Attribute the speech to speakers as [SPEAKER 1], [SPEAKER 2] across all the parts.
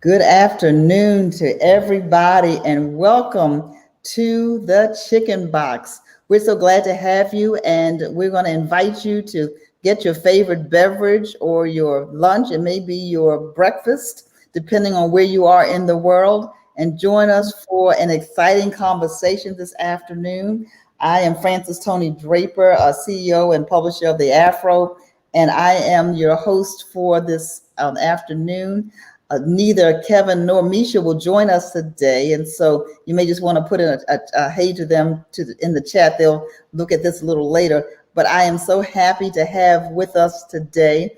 [SPEAKER 1] Good afternoon to everybody and welcome to the Chicken Box. We're so glad to have you, and we're going to invite you to get your favorite beverage or your lunch and maybe your breakfast, depending on where you are in the world, and join us for an exciting conversation this afternoon. I am Frances Tony Draper, a CEO and publisher of The Afro, and I am your host for this afternoon. Neither Kevin nor Misha will join us today, and so you may just want to put in a hey to them in the chat. They'll look at this a little later, but I am so happy to have with us today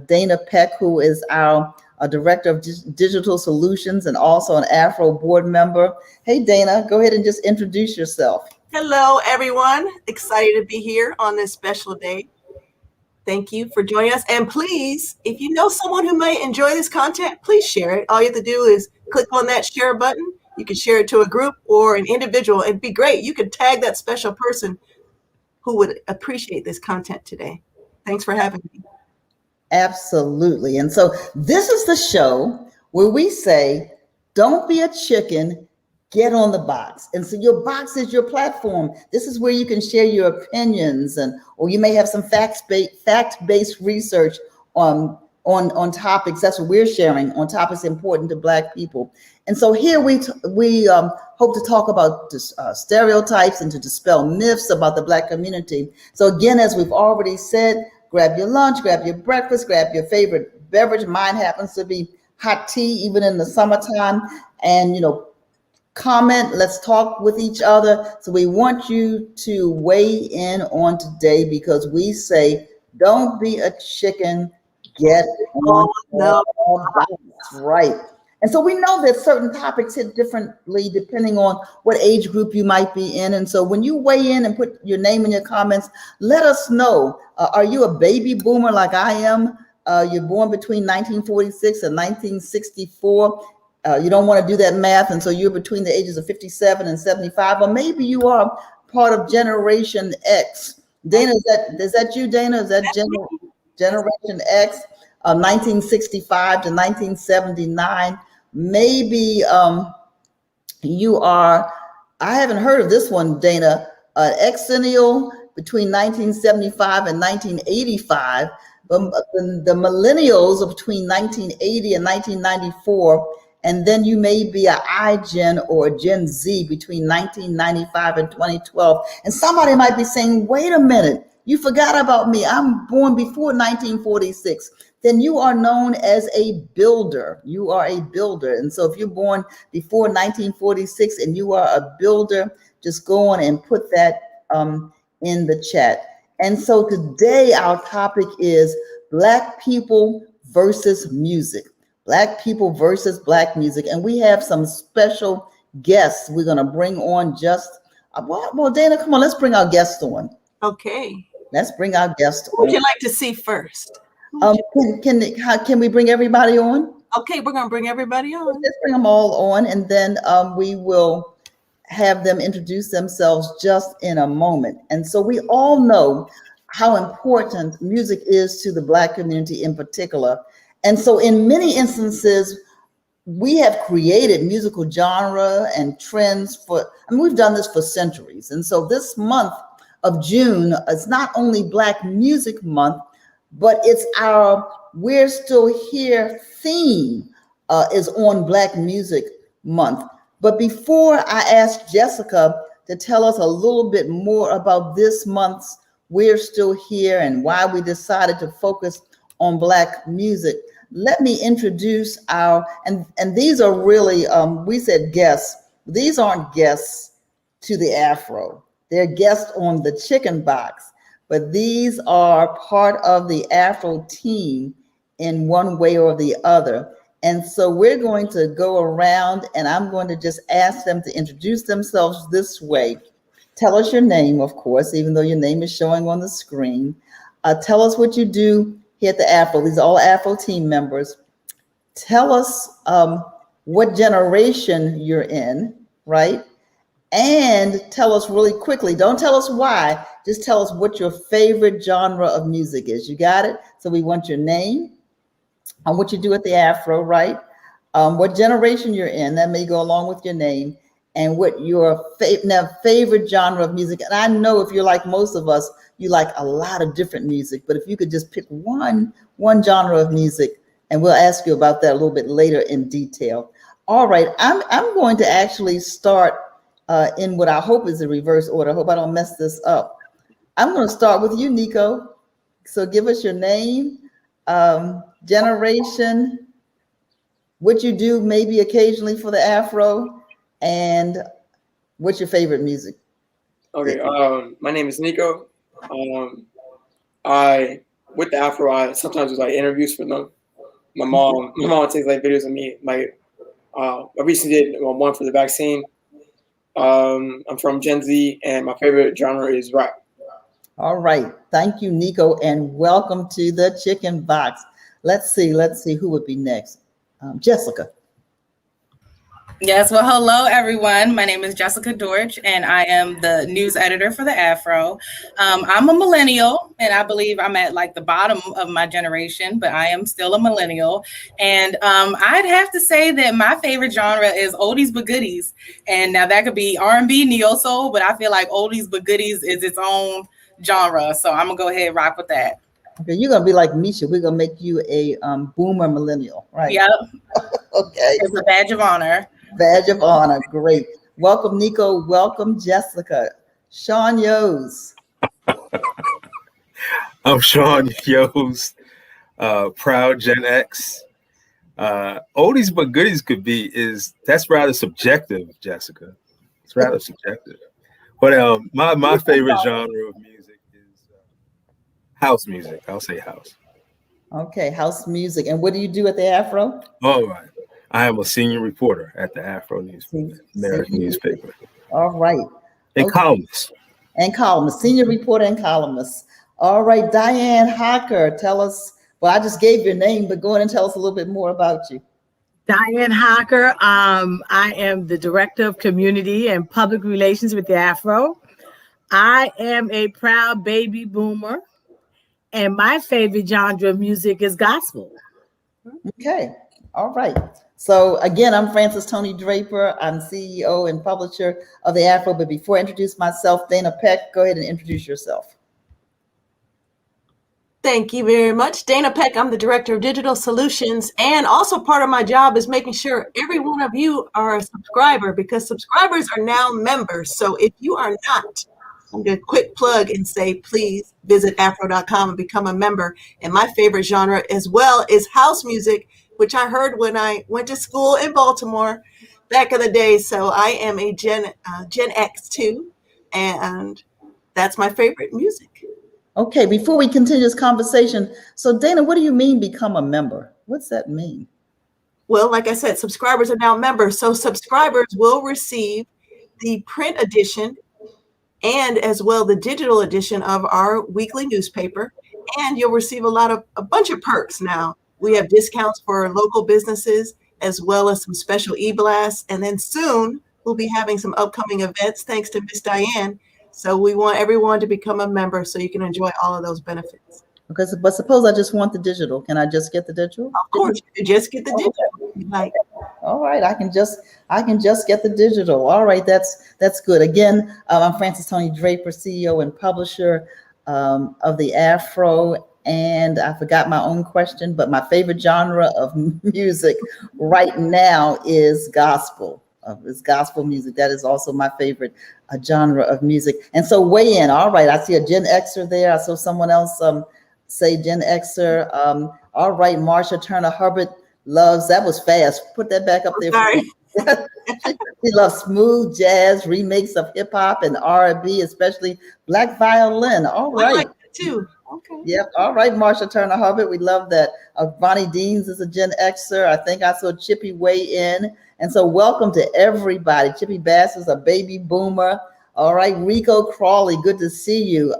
[SPEAKER 1] Dana Peck, who is our Director of Digital Solutions and also an Afro board member. Hey, Dana, go ahead and just introduce yourself.
[SPEAKER 2] Hello, everyone. Excited to be here on this special day. Thank you for joining us. And please, if you know someone who might enjoy this content, please share it. All you have to do is click on that share button. You can share it to a group or an individual. It'd be great. You could tag that special person who would appreciate this content today. Thanks for having me.
[SPEAKER 1] Absolutely. And so this is the show where we say, don't be a chicken, get on the box. And so your box is your platform. This is where you can share your opinions, or you may have some fact-based research on topics. That's what we're sharing on topics important to Black people. And so here we hope to talk about stereotypes and to dispel myths about the Black community. So again, as we've already said, grab your lunch, grab your breakfast, grab your favorite beverage. Mine happens to be hot tea, even in the summertime. And, comment, let's talk with each other. So we want you to weigh in on today because we say, don't be a chicken, get on the box. Right. And so we know that certain topics hit differently depending on what age group you might be in. And so when you weigh in and put your name in your comments, let us know. Are you a baby boomer like I am? You're born between 1946 and 1964. You don't want to do that math, and so you're between the ages of 57 and 75, or maybe you are part of Generation X. Dana, is that you, Dana? Is that Generation X, 1965 to 1979? Maybe you are, I haven't heard of this one, Dana, Exennial between 1975 and 1985. The millennials are between 1980 and 1994. And then you may be an iGen or a Gen Z between 1995 and 2012. And somebody might be saying, wait a minute, you forgot about me. I'm born before 1946. Then you are known as a builder. You are a builder. And so if you're born before 1946 and you are a builder, just go on and put that in the chat. And so today our topic is Black people versus music. Black people versus Black music. And we have some special guests we're going to bring on well, Dana, come on, let's bring our guests on.
[SPEAKER 2] Okay.
[SPEAKER 1] Let's bring our guests on.
[SPEAKER 2] Who would you like to see first?
[SPEAKER 1] Can we bring everybody on?
[SPEAKER 2] Okay, we're going to bring everybody on.
[SPEAKER 1] Let's bring them all on, and then we will have them introduce themselves just in a moment. And so we all know how important music is to the Black community in particular. And so in many instances, we have created musical genre and trends we've done this for centuries. And so this month of June is not only Black Music Month, but it's our We're Still Here theme is on Black Music Month. But before I ask Jessica to tell us a little bit more about this month's We're Still Here and why we decided to focus on Black music, let me introduce and these are really, we said guests. These aren't guests to the Afro. They're guests on the Chicken Box, but these are part of the Afro team in one way or the other. And so we're going to go around and I'm going to just ask them to introduce themselves this way. Tell us your name, of course, even though your name is showing on the screen. Tell us what you do here at the Afro. These are all Afro team members. Tell us what generation you're in, right? And tell us really quickly, don't tell us why, just tell us what your favorite genre of music is. You got it? So we want your name and what you do at the Afro, right? what generation you're in. That may go along with your name, and what your favorite genre of music. And I know if you're like most of us, you like a lot of different music, but if you could just pick one genre of music, and we'll ask you about that a little bit later in detail. All right, I'm going to actually start in what I hope is a reverse order. I hope I don't mess this up. I'm going to start with you, Nico. So give us your name, generation, what you do maybe occasionally for the Afro, and what's your favorite music?
[SPEAKER 3] Okay, my name is Nico. I with the Afro, I sometimes do like interviews for them. My mom takes like videos of me. I recently did one for the vaccine. I'm from Gen Z, and my favorite genre is rap.
[SPEAKER 1] All right, thank you, Nico, and welcome to the Chicken Box. Let's see who would be next. Jessica.
[SPEAKER 4] Yes, well, hello, everyone. My name is Jessica Dortch, and I am the news editor for the Afro. I'm a millennial, and I believe I'm at like the bottom of my generation, but I am still a millennial. And I'd have to say that my favorite genre is oldies but goodies. And now that could be R&B, neo soul, but I feel like oldies but goodies is its own genre. So I'm gonna go ahead and rock with that.
[SPEAKER 1] Okay, you're gonna be like Misha. We're gonna make you a boomer millennial, right?
[SPEAKER 4] Yep.
[SPEAKER 1] Okay.
[SPEAKER 4] It's a badge of honor.
[SPEAKER 1] Badge of honor. Great. Welcome, Nico. Welcome, Jessica. Sean Yost.
[SPEAKER 5] I'm Sean Yost, proud Gen X. Oldies but goodies that's rather subjective, Jessica. It's rather subjective. But my favorite genre of music is house music. I'll say house.
[SPEAKER 1] Okay, house music. And what do you do at the Afro?
[SPEAKER 5] All right. I am a senior reporter at the Afro American newspaper.
[SPEAKER 1] All right.
[SPEAKER 5] And columnist.
[SPEAKER 1] And columnist, senior reporter and columnist. All right, Diane Hacker, tell us, well, I just gave your name, but go ahead and tell us a little bit more about you.
[SPEAKER 6] Diane Hacker. I am the Director of Community and Public Relations with the Afro. I am a proud baby boomer, and my favorite genre of music is gospel.
[SPEAKER 1] Okay, all right. So again, I'm Frances Tony Draper. I'm CEO and publisher of the Afro. But before I introduce myself, Dana Peck, go ahead and introduce yourself.
[SPEAKER 2] Thank you very much. Dana Peck, I'm the Director of Digital Solutions, and also part of my job is making sure every one of you are a subscriber, because subscribers are now members. So if you are not, I'm going to quick plug and say, please visit afro.com and become a member. And my favorite genre as well is house music, which I heard when I went to school in Baltimore back in the day. So I am a Gen X too, and that's my favorite music.
[SPEAKER 1] Okay, before we continue this conversation, so Dana, what do you mean become a member? What's that mean?
[SPEAKER 2] Well, like I said, subscribers are now members. So subscribers will receive the print edition and as well the digital edition of our weekly newspaper. And you'll receive a bunch of perks now. We have discounts for local businesses, as well as some special e-blasts. And then soon we'll be having some upcoming events, thanks to Miss Diane. So we want everyone to become a member so you can enjoy all of those benefits.
[SPEAKER 1] Okay, but suppose I just want the digital. Can I just get the digital?
[SPEAKER 2] Of course, you just get the digital. Like,
[SPEAKER 1] all right, I can just get the digital. All right, that's good. Again, I'm Frances Tony Draper, CEO and publisher of the Afro. And I forgot my own question, but my favorite genre of music right now is gospel. It's gospel music. That is also my favorite genre of music. And so weigh in. All right, I see a Gen Xer there. I saw someone else say Gen Xer. All right, Marsha Turner Hubbard loves, that was fast. Put that back up there.
[SPEAKER 2] Sorry.
[SPEAKER 1] She loves smooth jazz, remakes of hip hop and R&B, especially Black violin. All right.
[SPEAKER 2] I like that too. Okay.
[SPEAKER 1] Yep. All right, Marsha Turner Hubbard. We love that. Bonnie Deans is a Gen Xer. I think I saw Chippy weigh in. And so welcome to everybody. Chippy Bass is a baby boomer. All right, Rico Crawley, good to see you.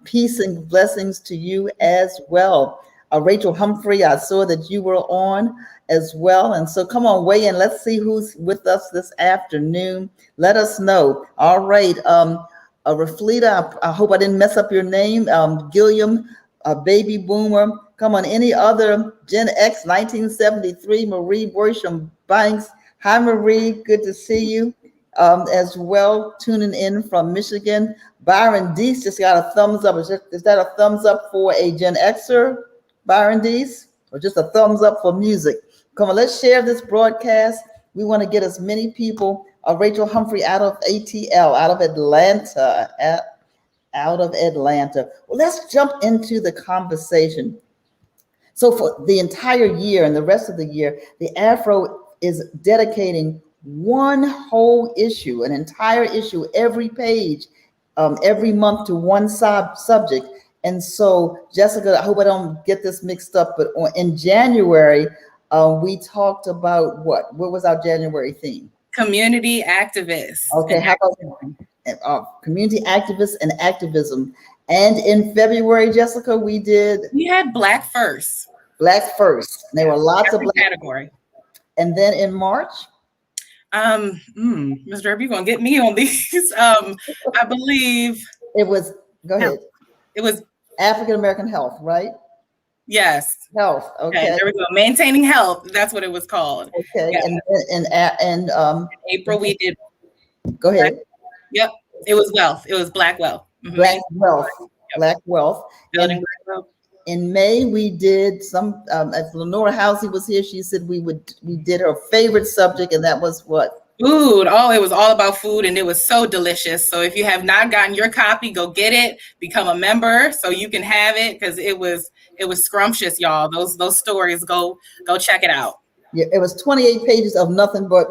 [SPEAKER 1] Peace and blessings to you as well. Rachel Humphrey, I saw that you were on as well. And so come on, weigh in. Let's see who's with us this afternoon. Let us know. All right. Raflita, I hope I didn't mess up your name. Gilliam, a baby boomer. Come on, any other Gen X 1973, Marie Borsham Banks. Hi, Marie, good to see you as well, tuning in from Michigan. Byron Deese just got a thumbs up. Is that a thumbs up for a Gen Xer, Byron Deese, or just a thumbs up for music? Come on, let's share this broadcast. We want to get as many people. Rachel Humphrey out of ATL, out of Atlanta, Well, let's jump into the conversation. So for the entire year and the rest of the year, the Afro is dedicating one whole issue, an entire issue, every page, every month to one subject. And so, Jessica, I hope I don't get this mixed up, but in January, we talked about what? What was our January theme?
[SPEAKER 4] Community activists.
[SPEAKER 1] Okay, how about community activists and activism? And in February, Jessica, we
[SPEAKER 4] had Black First.
[SPEAKER 1] Black First. There were lots of Black
[SPEAKER 4] category.
[SPEAKER 1] And then in March,
[SPEAKER 4] Ms. Derby, you're gonna get me on these. I believe
[SPEAKER 1] it was. Go ahead.
[SPEAKER 4] It was
[SPEAKER 1] African American health, right?
[SPEAKER 4] Yes.
[SPEAKER 1] Health. Okay.
[SPEAKER 4] There we go. Maintaining health. That's what it was called.
[SPEAKER 1] Okay. Yeah. And
[SPEAKER 4] in April we did.
[SPEAKER 1] Go ahead.
[SPEAKER 4] Yep. It was wealth. It was Black wealth. Mm-hmm.
[SPEAKER 1] Black wealth. Yep. Black wealth.
[SPEAKER 4] Building Black wealth.
[SPEAKER 1] In May, we did some. If Lenora Housey was here, she said we did her favorite subject, and that was what?
[SPEAKER 4] Food. Oh, it was all about food, and it was so delicious. So if you have not gotten your copy, go get it. Become a member so you can have it, because it was scrumptious, y'all. Those stories. Go check it out.
[SPEAKER 1] Yeah, it was 28 pages of nothing but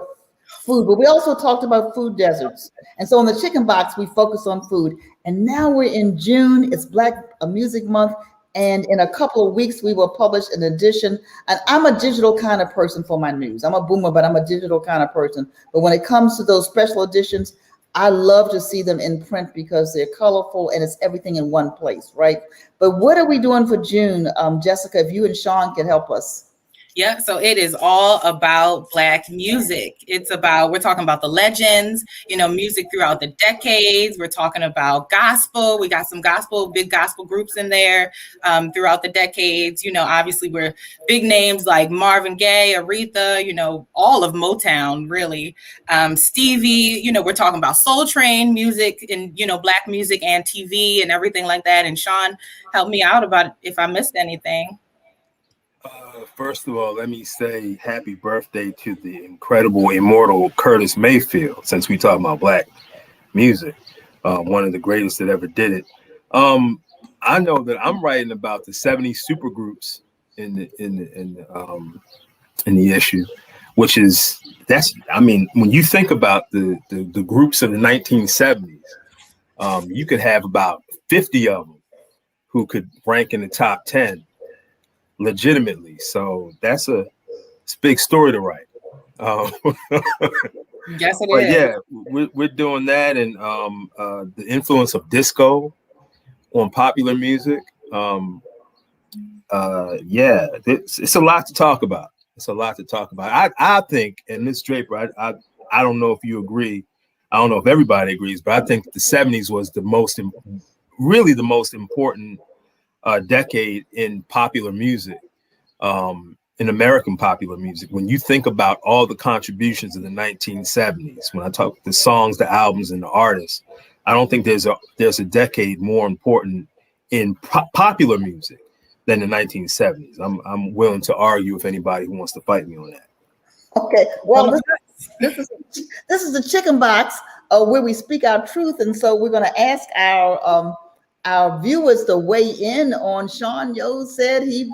[SPEAKER 1] food. But we also talked about food deserts, and so in the Chicken Box we focus on food. And now we're in June. It's Black Music Month. And in a couple of weeks, we will publish an edition. And I'm a digital kind of person for my news. I'm a boomer, but I'm a digital kind of person. But when it comes to those special editions, I love to see them in print because they're colorful and it's everything in one place, right? But what are we doing for June, Jessica, if you and Sean can help us?
[SPEAKER 4] Yeah, so it is all about Black music. We're talking about the legends, music throughout the decades. We're talking about gospel. We got some big gospel groups in there throughout the decades. Obviously we're big names like Marvin Gaye, Aretha, all of Motown, really. Stevie, we're talking about Soul Train music and, Black music and TV and everything like that. And Sean, help me out about it if I missed anything.
[SPEAKER 5] First of all, let me say happy birthday to the incredible, immortal Curtis Mayfield, since we talk about Black music, one of the greatest that ever did it. I know that I'm writing about the 70s supergroups in the issue, which is when you think about the groups of the 1970s, you could have about 50 of them who could rank in the top 10. Legitimately, so it's a big story to write.
[SPEAKER 4] Yes, it
[SPEAKER 5] but
[SPEAKER 4] is.
[SPEAKER 5] Yeah, we're doing that, and the influence of disco on popular music. It's a lot to talk about. I think, and Ms. Draper, I don't know if you agree. I don't know if everybody agrees, but I think the 70s was the most important decade in popular music, in American popular music. When you think about all the contributions in the 1970s, when I talk the songs, the albums, and the artists, I don't think there's a decade more important in popular music than the 1970s. I'm willing to argue with anybody who wants to fight me on that.
[SPEAKER 1] Okay, well, this is the Chicken Box where we speak our truth, and so we're going to ask our viewers to weigh in on. Sean Yo said he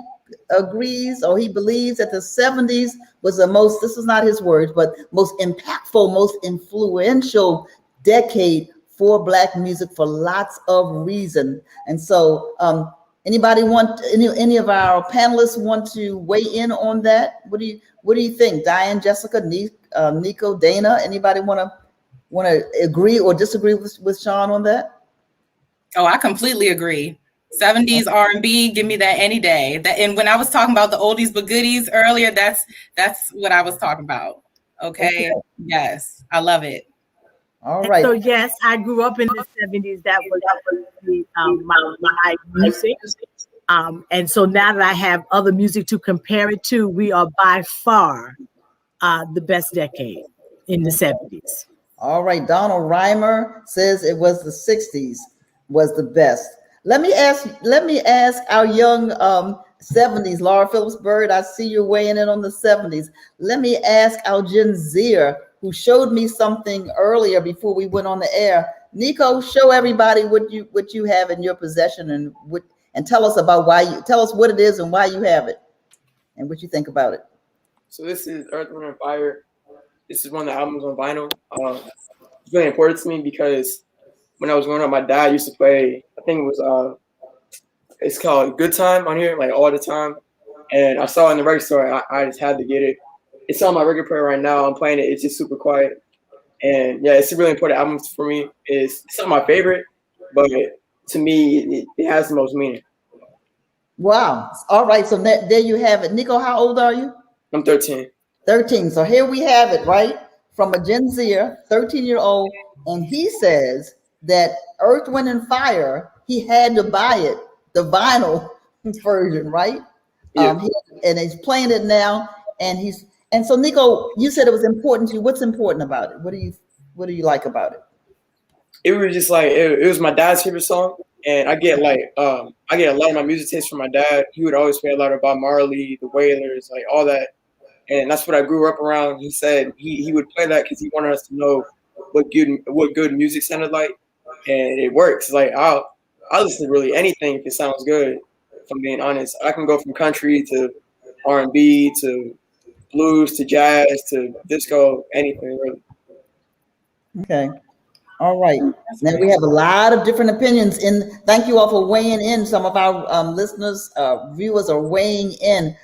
[SPEAKER 1] agrees, or he believes that the 70s was the most, this is not his words, but most impactful, most influential decade for Black music for lots of reasons. And so anybody want, any of our panelists want to weigh in on that? What do you think? Diane, Jessica, Nico, Dana, anybody want to agree or disagree with Sean on that?
[SPEAKER 4] Oh, I completely agree. 70s R&B, give me that any day. And when I was talking about the oldies but goodies earlier, that's what I was talking about. Okay. Yes, I love it.
[SPEAKER 1] All right.
[SPEAKER 6] So yes, I grew up in the 70s. That was my music. And so now that I have other music to compare it to, we are by far the best decade in the 70s.
[SPEAKER 1] All right, Donald Reimer says it was the 60s was the best. Let me ask our young 70s, Laura Phillips Bird, I see you're weighing in on the 70s. Let me ask our Gen Zer, who showed me something earlier before we went on the air. Nico, show everybody what you have in your possession and tell us about tell us what it is and why you have it and what you think about it.
[SPEAKER 3] So this is Earth, Wind, and Fire. This is one of the albums on vinyl. It's really important to me because when I was growing up, my dad used to play, I think it was, it's called Good Time on here, like all the time. And I saw it in the record store. I just had to get it. It's on my record player right now. I'm playing it. It's just super quiet. And yeah, it's a really important album for me. It's not my favorite, but to me, it has the most meaning.
[SPEAKER 1] Wow. All right. So there you have it. Nico, how old are you?
[SPEAKER 3] I'm 13.
[SPEAKER 1] 13. So here we have it, right? From a Gen Zer, 13-year-old. And he says that Earth, Wind, and Fire, he had to buy it, the vinyl version, right?
[SPEAKER 3] Yeah.
[SPEAKER 1] And he's playing it now. And so Nico, you said it was important to you. What's important about it? What do you like about it?
[SPEAKER 3] It was just like, it was my dad's favorite song. And I get a lot of my music taste from my dad. He would always play a lot of Bob Marley, the Wailers, like all that. And that's what I grew up around. He said he would play that because he wanted us to know what good music sounded like. And it works. Like I'll listen to really anything if it sounds good, if I'm being honest. I can go from country to R&B to blues to jazz to disco, anything really.
[SPEAKER 1] Okay. All right. Now we have a lot of different opinions. Thank you all for weighing in. Some of our listeners, viewers are weighing in.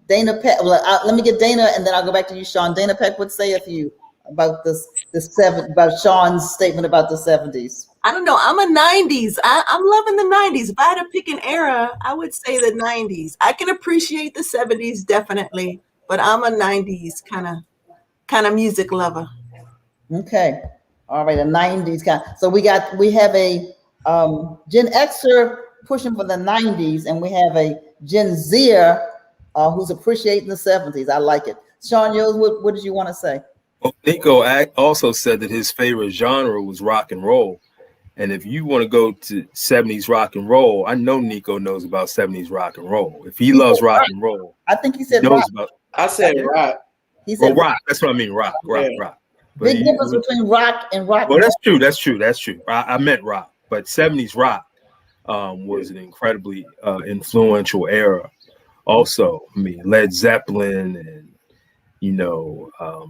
[SPEAKER 1] Dana Peck. Let me get Dana, and then I'll go back to you, Sean. Dana Peck, what saith you about about Sean's statement about the 70s?
[SPEAKER 2] I don't know. I'm a 90s. I'm loving the 90s. If I had to pick an era, I would say the 90s. I can appreciate the 70s definitely, but I'm a 90s kind of music lover.
[SPEAKER 1] Okay. All right, a 90s kind. So we have a Gen Xer pushing for the 90s, and we have a Gen Zer who's appreciating the 70s. I like it. Sean Yos, what did you want to say?
[SPEAKER 5] Well, Nico also said that his favorite genre was rock and roll. And if you want to go to 70s rock and roll, I know Nico knows about 70s rock and roll. If he loves rock and roll,
[SPEAKER 1] I think he said rock.
[SPEAKER 3] I said rock.
[SPEAKER 1] He said
[SPEAKER 5] rock. That's what I mean. Rock. But
[SPEAKER 1] big difference between rock and rock.
[SPEAKER 5] Well, that's true. I meant rock, but 70s rock was an incredibly influential era. Also, I mean, Led Zeppelin and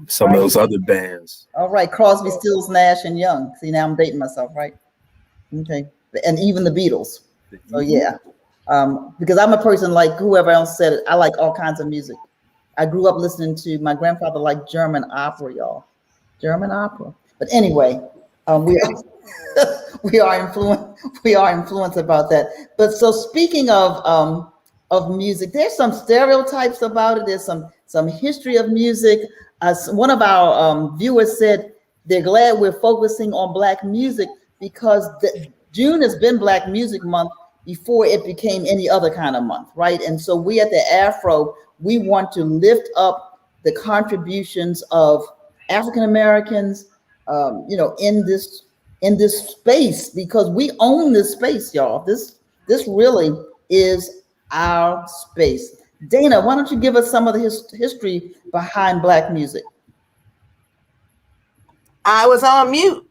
[SPEAKER 5] some of those other bands.
[SPEAKER 1] All right, Crosby, Stills, Nash, and Young. See, now I'm dating myself, right? Okay, and even the Beatles. So yeah, because I'm a person like whoever else said it. I like all kinds of music. I grew up listening to my grandfather liked German opera, y'all. German opera. But anyway, we are influenced about that. But so speaking of music, there's some stereotypes about it. There's some history of music. One of our viewers said they're glad we're focusing on Black music because June has been Black Music Month before it became any other kind of month, right? And so we at the Afro, we want to lift up the contributions of African Americans, in this space, because we own this space, y'all. This really is our space. Dana, why don't you give us some of the history behind Black music?
[SPEAKER 2] I was on mute.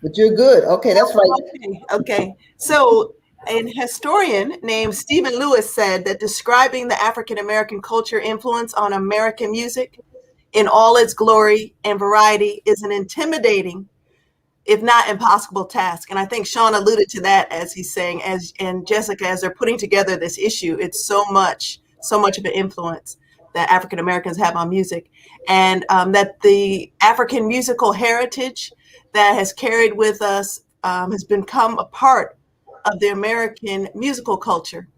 [SPEAKER 1] But you're good. Okay, that's right.
[SPEAKER 2] Okay. So an historian named Stephen Lewis said that describing the African American culture influence on American music in all its glory and variety is an intimidating, if not impossible task. And I think Sean alluded to that as he's saying, and Jessica, as they're putting together this issue, it's so much of an influence that African Americans have on music, and that the African musical heritage that has carried with us has become a part of the American musical culture.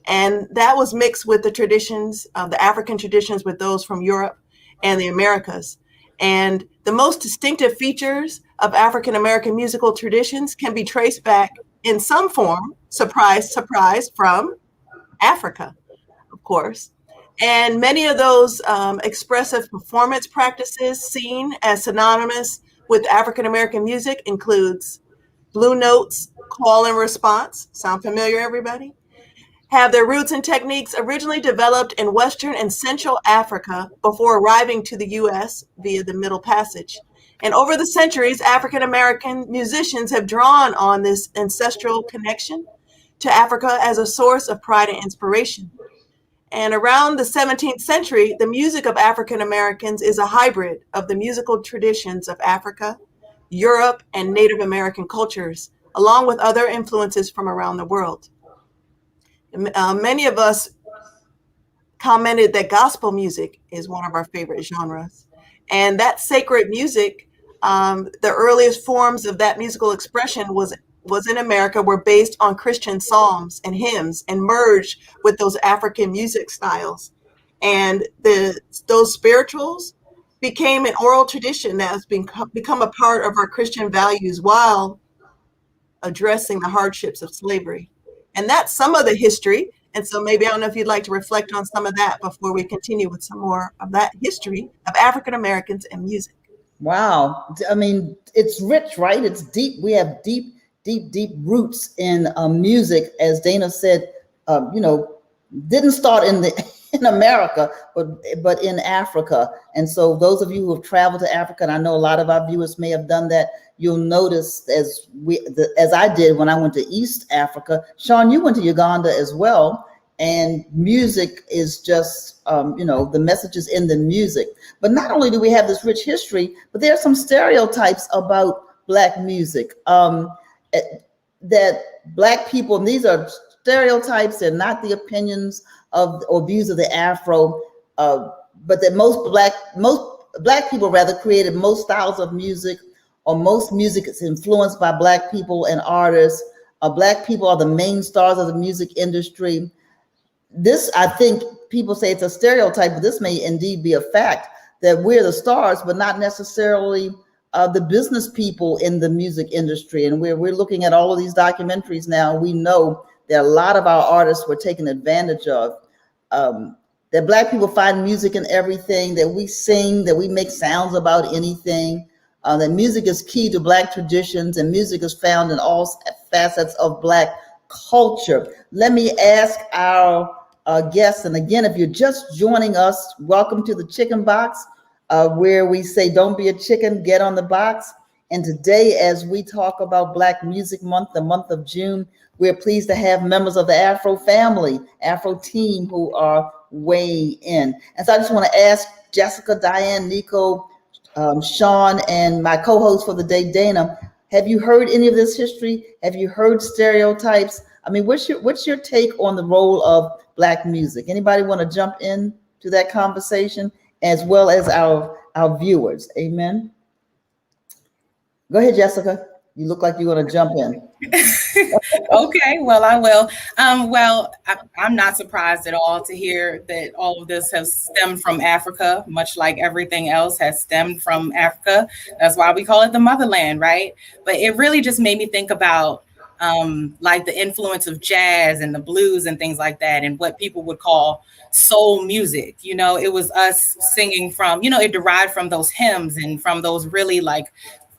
[SPEAKER 2] And that was mixed with the traditions, the African traditions, with those from Europe and the Americas. And the most distinctive features of African American musical traditions can be traced back in some form, surprise, from Africa, of course. And many of those expressive performance practices seen as synonymous with African American music includes blue notes, call and response. Sound familiar, everybody? Have their roots and techniques originally developed in Western and Central Africa before arriving to the US via the Middle Passage. And over the centuries, African American musicians have drawn on this ancestral connection to Africa as a source of pride and inspiration. And around the 17th century, the music of African Americans is a hybrid of the musical traditions of Africa, Europe, and Native American cultures, along with other influences from around the world. Many of us commented that gospel music is one of our favorite genres. And that sacred music, the earliest forms of that musical expression was in America were based on Christian psalms and hymns and merged with those African music styles. And those spirituals became an oral tradition that has become a part of our Christian values while addressing the hardships of slavery. And that's some of the history. And so maybe I don't know if you'd like to reflect on some of that before we continue with some more of that history of African Americans and music.
[SPEAKER 1] Wow. I mean, it's rich, right? It's deep. We have deep roots in music, as Dana said. Didn't start in America, but in Africa. And so those of you who have traveled to Africa, and I know a lot of our viewers may have done that, you'll notice as I did when I went to East Africa. Sean, you went to Uganda as well, and music is just the messages in the music. But not only do we have this rich history, but there are some stereotypes about Black music. That Black people, and these are stereotypes, they're not the opinions of or views of the Afro, but that most Black people rather created most styles of music, or most music is influenced by Black people and artists. Black people are the main stars of the music industry. This, I think people say it's a stereotype, but this may indeed be a fact, that we're the stars, but not necessarily the business people in the music industry. And we're looking at all of these documentaries now. We know that a lot of our artists were taken advantage of. That Black people find music in everything, that we sing, that we make sounds about anything, that music is key to Black traditions, and music is found in all facets of Black culture. Let me ask our guests, and again, if you're just joining us, welcome to the Chicken Box, where we say, don't be a chicken, get on the box. And today, as we talk about Black Music Month, the month of June, we're pleased to have members of the Afro family, Afro team, who are weighing in. And so I just want to ask Jessica, Diane, Nico, Sean, and my co-host for the day, Dana, have you heard any of this history? Have you heard stereotypes? I mean, what's your take on the role of Black music? Anybody want to jump in to that conversation, as well as our viewers? Amen. Go ahead, Jessica. You look like you want to jump in.
[SPEAKER 4] Okay, well, I will. I'm not surprised at all to hear that all of this has stemmed from Africa, much like everything else has stemmed from Africa. That's why we call it the motherland, right? But it really just made me think about like the influence of jazz and the blues and things like that, and what people would call soul music. It was us singing from, it derived from those hymns and from those really like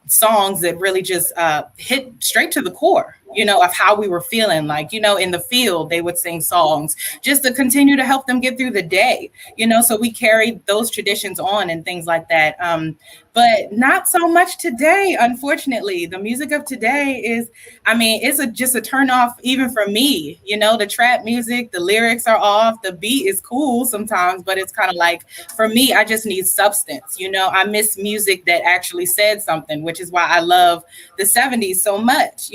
[SPEAKER 4] songs that really just hit straight to the core, of how we were feeling. Like, in the field, they would sing songs just to continue to help them get through the day, so we carried those traditions on and things like that. But not so much today, unfortunately. The music of today is, it's just a turn off even for me. The trap music, the lyrics are off, the beat is cool sometimes, but it's kind of like, for me, I just need substance. I miss music that actually said something, which is why I love the 70s so much,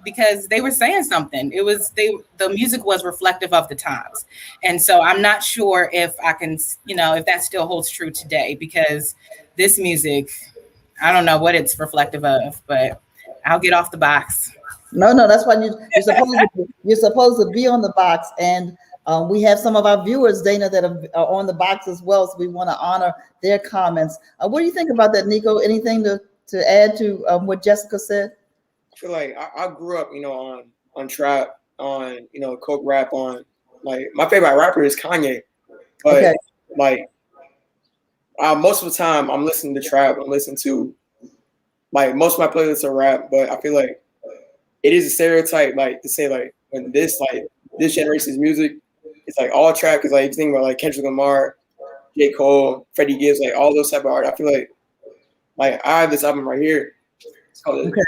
[SPEAKER 4] because they were saying something. The music was reflective of the times. And so I'm not sure if I can, if that still holds true today, because this music, I don't know what it's reflective of, but I'll get off the box.
[SPEAKER 1] No, that's why you're supposed to be on the box. And we have some of our viewers, Dana, that are on the box as well. So we want to honor their comments. What do you think about that, Nico? Anything to add to what Jessica said?
[SPEAKER 3] I feel like I grew up, on trap, on, coke rap, on Like my favorite rapper is Kanye, but
[SPEAKER 1] Okay.
[SPEAKER 3] like most of the time I'm listening to trap. I'm listening to like most of my playlists are rap, but I feel like it is a stereotype like to say like when this generation's music, it's like all trap because like you think about like Kendrick Lamar, J. Cole, Freddie Gibbs, like all those type of art. I feel like I have this album right here. It's called
[SPEAKER 1] Okay.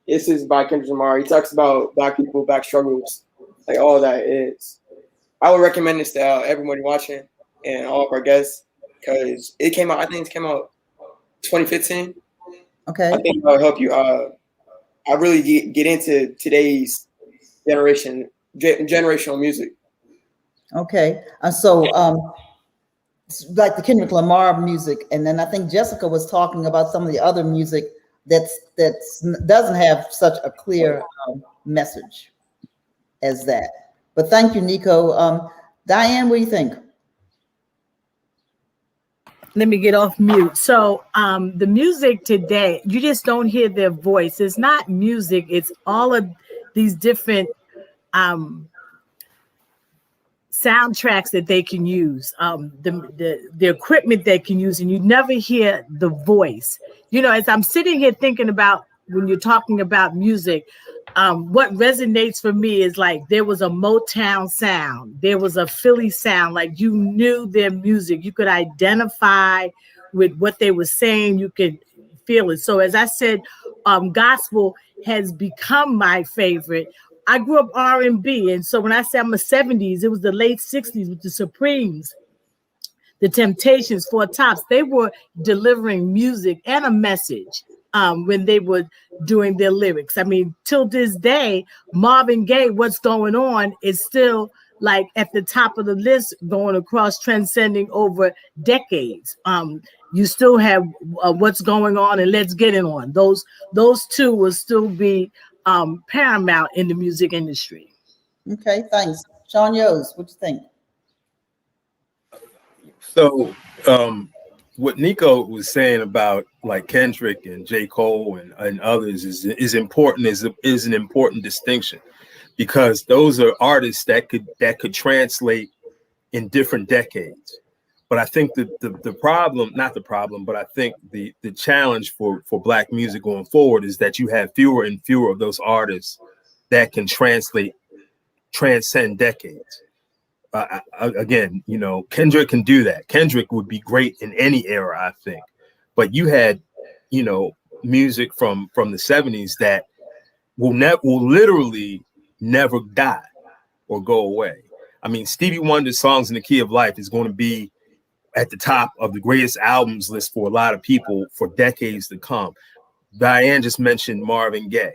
[SPEAKER 3] This is by Kendrick Lamar. He talks about black people, black struggles, like all that is. I would recommend this to everybody watching and all of our guests because it came out. I think it came out 2015.
[SPEAKER 1] Okay.
[SPEAKER 3] I think it'll help you. I really get into today's generational music.
[SPEAKER 1] Okay. Like the Kendrick Lamar music, and then I think Jessica was talking about some of the other music that's doesn't have such a clear message as that. But thank you, Nico. Diane, what do you think?
[SPEAKER 6] Let me get off mute. So the music today, you just don't hear their voice. It's not music. It's all of these different soundtracks that they can use, the equipment they can use, and you never hear the voice. You know, as I'm sitting here thinking about when you're talking about music, what resonates for me is like there was a Motown sound, there was a Philly sound, like you knew their music, you could identify with what they were saying, you could feel it. So as I said, gospel has become my favorite. I grew up R&B, and so when I say I'm a 70s, it was the late 60s with the Supremes, the Temptations, Four Tops. They were delivering music and a message when they were doing their lyrics. I mean, till this day, Marvin Gaye, What's Going On, is still like at the top of the list, going across, transcending over decades. You still have What's Going On and Let's Get It On. Those two will still be paramount in the music industry.
[SPEAKER 1] Okay, thanks. Sean Yos, what do you think?
[SPEAKER 5] So what Nico was saying about like Kendrick and J. Cole and others is important, is an important distinction, because those are artists that could translate in different decades. But I think the problem, not the problem, but I think the challenge for Black music going forward is that you have fewer and fewer of those artists that can transcend decades. Again, you know, Kendrick can do that. Kendrick would be great in any era, I think. But you had, you know, music from the 70s that will literally never die or go away. I mean, Stevie Wonder's Songs in the Key of Life is going to be at the top of the greatest albums list for a lot of people for decades to come. Diane just mentioned Marvin Gaye.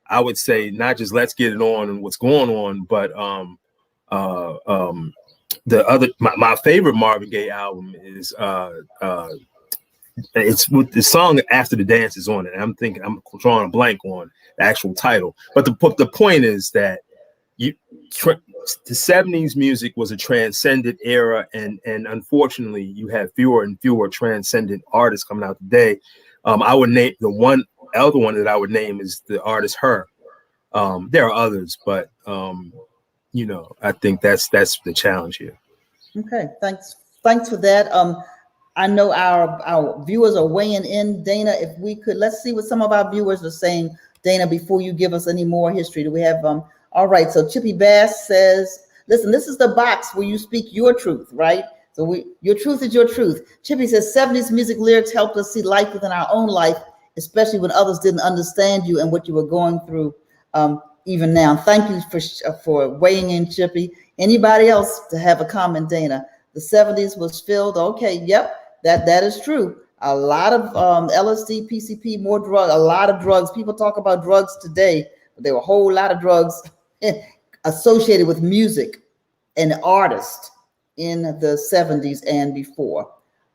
[SPEAKER 5] I would say not just Let's Get It On and What's Going On, but the other, my favorite Marvin Gaye album is it's with the song After the Dance is on it. I'm drawing a blank on the actual title, but the point is that the 70s music was a transcendent era, and unfortunately you have fewer and fewer transcendent artists coming out today. I would name the other one that I would name is the artist Her. There are others, but you know, I think that's the challenge here.
[SPEAKER 1] Okay, thanks for that. I know our viewers are weighing in. Dana, if we could, let's see what some of our viewers are saying. Dana, before you give us any more history, do we have all right, so Chippy Bass says, listen, this is the box where you speak your truth, right? So your truth is your truth. Chippy says 70s music lyrics helped us see life within our own life, especially when others didn't understand you and what you were going through even now. Thank you for weighing in, Chippy. Anybody else to have a comment, Dana? The 70s was filled. Okay, yep, that is true. A lot of LSD, PCP, more drugs, a lot of drugs. People talk about drugs today, but there were a whole lot of drugs associated with music and artists in the 70s and before.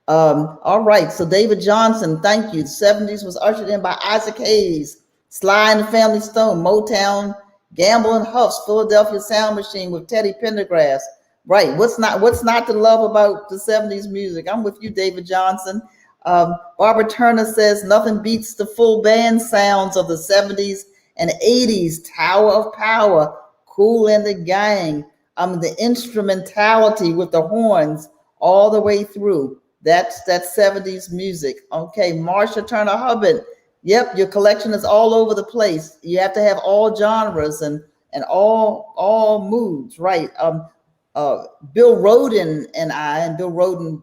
[SPEAKER 1] All right, so David Johnson, thank you. The 70s was ushered in by Isaac Hayes, Sly and the Family Stone, Motown, Gamble and Huff's Philadelphia Sound Machine with Teddy Pendergrass. Right, what's not to love about the 70s music? I'm with you, David Johnson. Barbara Turner says nothing beats the full band sounds of the 70s and 80s. Tower of Power, Kool and the Gang, The instrumentality with the horns all the way through. That's that 70s music. Okay, Marsha Turner Hubbard. Yep, your collection is all over the place. You have to have all genres and all moods, right? Bill Rhoden and Bill Rhoden,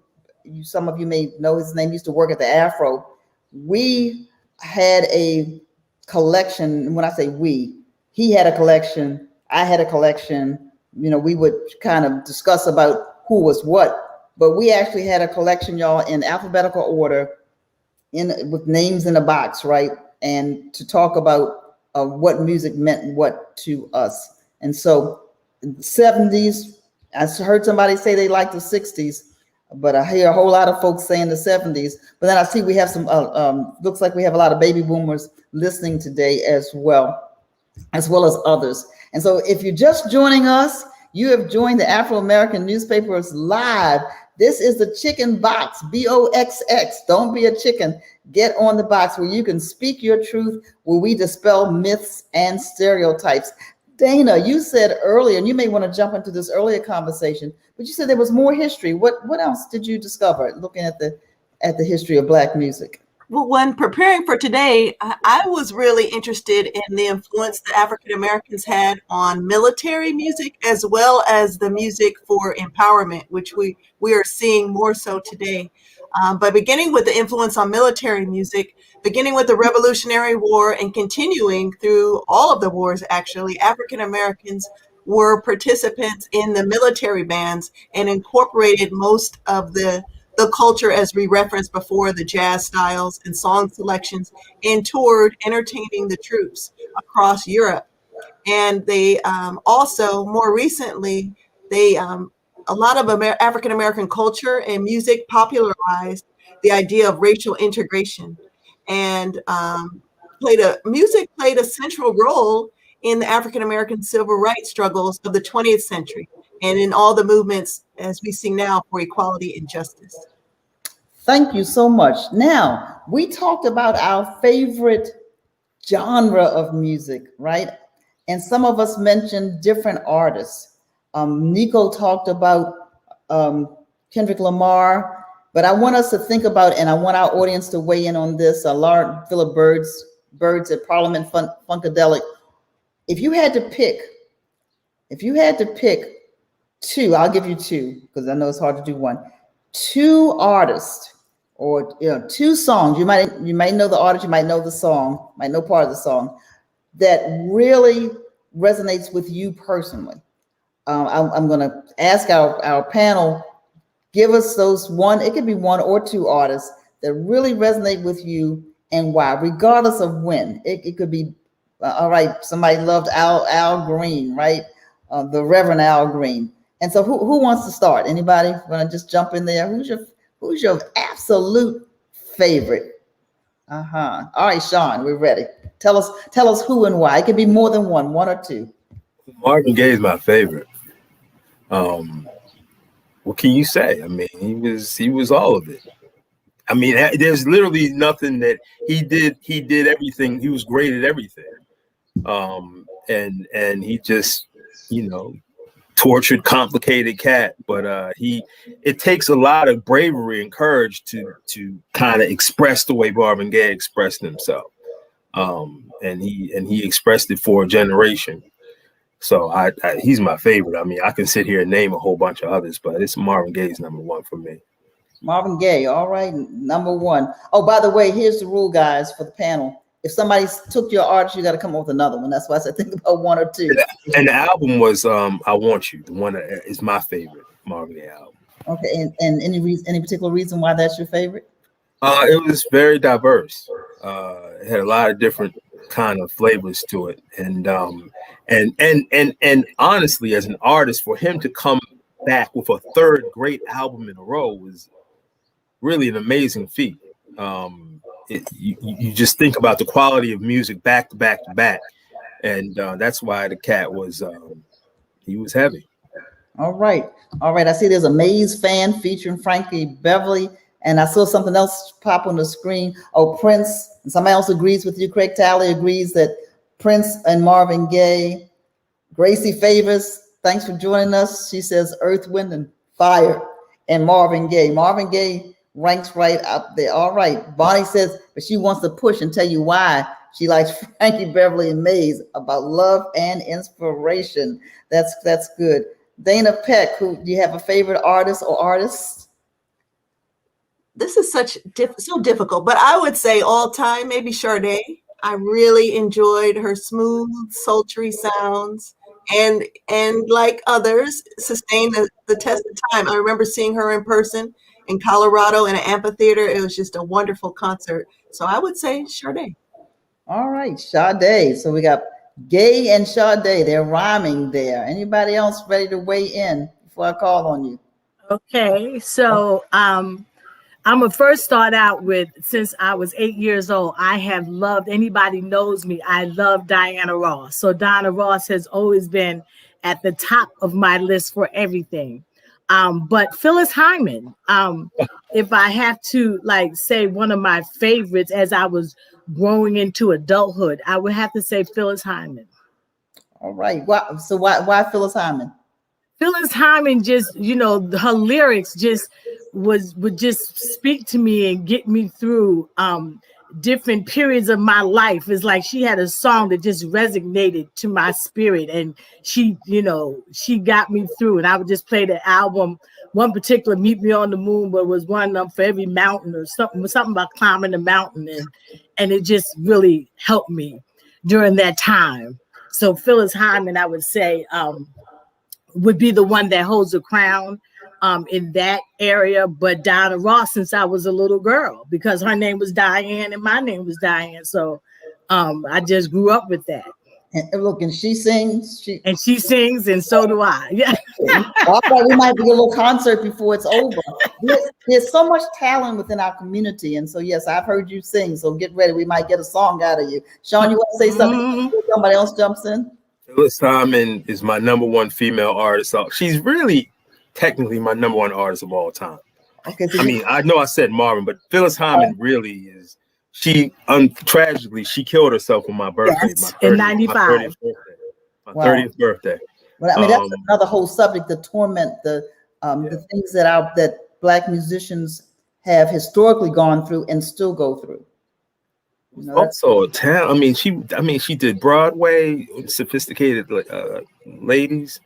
[SPEAKER 1] some of you may know his name, used to work at the Afro. We had a collection. When I say we, he had a collection, I had a collection. We would kind of discuss about who was what, but we actually had a collection, y'all, in alphabetical order, with names in a box, right? And to talk about what music meant what to us. And so in the 70s, I heard somebody say they liked the 60s, but I hear a whole lot of folks saying the 70s. But then I see we have some, looks like we have a lot of baby boomers listening today as well as others. And so if you're just joining us, you have joined the Afro-American Newspapers Live. This is the Chicken BOXX, BOXX. Don't be a chicken. Get on the box, where you can speak your truth, where we dispel myths and stereotypes. Dana, you said earlier, and you may want to jump into this earlier conversation, but you said there was more history. What else did you discover looking at the history of Black music?
[SPEAKER 2] Well, when preparing for today, I was really interested in the influence that African Americans had on military music, as well as the music for empowerment, which we are seeing more so today. But beginning with the influence on military music, beginning with the Revolutionary War and continuing through all of the wars, actually, African Americans were participants in the military bands and incorporated most of the culture, as we referenced before, the jazz styles and song selections, and toured entertaining the troops across Europe. And they also, more recently, a lot of African American culture and music popularized the idea of racial integration, and music played a central role in the African American civil rights struggles of the 20th century, and in all the movements as we see now for equality and justice.
[SPEAKER 1] Thank you so much. Now, we talked about our favorite genre of music, right? And some of us mentioned different artists. Nico talked about Kendrick Lamar, but I want us to think about, and I want our audience to weigh in on this, Philip Birds at Parliament Funkadelic. If you had to pick two, I'll give you two, because I know it's hard to do one. Two artists, or two songs. You might know the artist, you might know the song, might know part of the song that really resonates with you personally. I'm going to ask our panel, give us those one. It could be one or two artists that really resonate with you and why, regardless of when. It could be all right. Somebody loved Al Green, right? The Reverend Al Green. And so who wants to start? Anybody want to just jump in there? Who's your absolute favorite? All right, Sean, we're ready. Tell us who and why. It could be more than one or two.
[SPEAKER 5] Marvin Gaye is my favorite. What can you say? I mean, he was all of it. I mean, there's literally nothing that he did. He did everything. He was great at everything. And he just, tortured, complicated cat, but it takes a lot of bravery and courage to kind of express the way Marvin Gaye expressed himself, and he expressed it for a generation. So he's my favorite. I mean, I can sit here and name a whole bunch of others, but it's Marvin Gaye's number one for me.
[SPEAKER 1] Marvin Gaye, all right, number one. Oh, by the way, here's the rule, guys, for the panel. If somebody took your artist, you got to come up with another one. That's why I said think about one or two.
[SPEAKER 5] And the album was I Want You. The one that is my favorite Marvin Gaye album.
[SPEAKER 1] Okay, and any particular reason why that's your favorite?
[SPEAKER 5] It was very diverse. It had a lot of different kind of flavors to it, and honestly, as an artist, for him to come back with a third great album in a row was really an amazing feat. You just think about the quality of music back to back to back, and that's why the cat was he was heavy.
[SPEAKER 1] All right. I see there's a Maze fan featuring Frankie Beverly, and I saw something else pop on the screen. Oh, Prince. And somebody else agrees with you. Craig Talley agrees that Prince and Marvin Gaye. Gracie Favors thanks for joining us. She says Earth, Wind, and Fire and Marvin Gaye. Marvin Gaye ranks right up there. All right. Bonnie says, but she wants to push and tell you why she likes Frankie Beverly and Mays about love and inspiration. That's good. Dana Peck, do you have a favorite artist or artists?
[SPEAKER 2] This is so difficult, but I would say all time, maybe Sade. I really enjoyed her smooth, sultry sounds, and like others, sustained the test of time. I remember seeing her in person in Colorado in an amphitheater. It was just a wonderful concert. So I would say Sade.
[SPEAKER 1] All right, Sade. So we got Gaye and Sade. They're rhyming there. Anybody else ready to weigh in before I call on you?
[SPEAKER 6] Okay, so I'm gonna first start out with, since I was 8 years old, I have loved, anybody knows me, I love Diana Ross. So Diana Ross has always been at the top of my list for everything. But Phyllis Hyman, if I have to say one of my favorites as I was growing into adulthood, I would have to say Phyllis Hyman.
[SPEAKER 1] All right. Why Phyllis Hyman?
[SPEAKER 6] Phyllis Hyman just, her lyrics just would just speak to me and get me through different periods of my life. It's like she had a song that just resonated to my spirit, and she got me through. And I would just play the album, one particular, Meet Me on the Moon, but was one of them for every mountain or something about climbing the mountain, and it just really helped me during that time. So Phyllis Hyman, I would say, would be the one that holds the crown in that area. But Diana Ross, since I was a little girl, because her name was Diane and my name was Diane. So I just grew up with that.
[SPEAKER 1] And look, and she sings.
[SPEAKER 6] She sings, and so do I. Yeah.
[SPEAKER 1] All right, we might do a little concert before it's over. There's so much talent within our community. And so, yes, I've heard you sing. So get ready. We might get a song out of you. Sean, you want to say something before somebody else jumps in?
[SPEAKER 5] Phyllis Hyman is my #1 female artist. She's really technically my #1 artist of all time.
[SPEAKER 1] Okay. So
[SPEAKER 5] I know I said Marvin, but Phyllis Hyman really is. She tragically she killed herself on my birthday.
[SPEAKER 6] Yes, in '95.
[SPEAKER 5] My 30th birthday.
[SPEAKER 1] Well, that's another whole subject: the torment, the things that Black musicians have historically gone through and still go through.
[SPEAKER 5] Also a talent. She did Broadway, Sophisticated Ladies,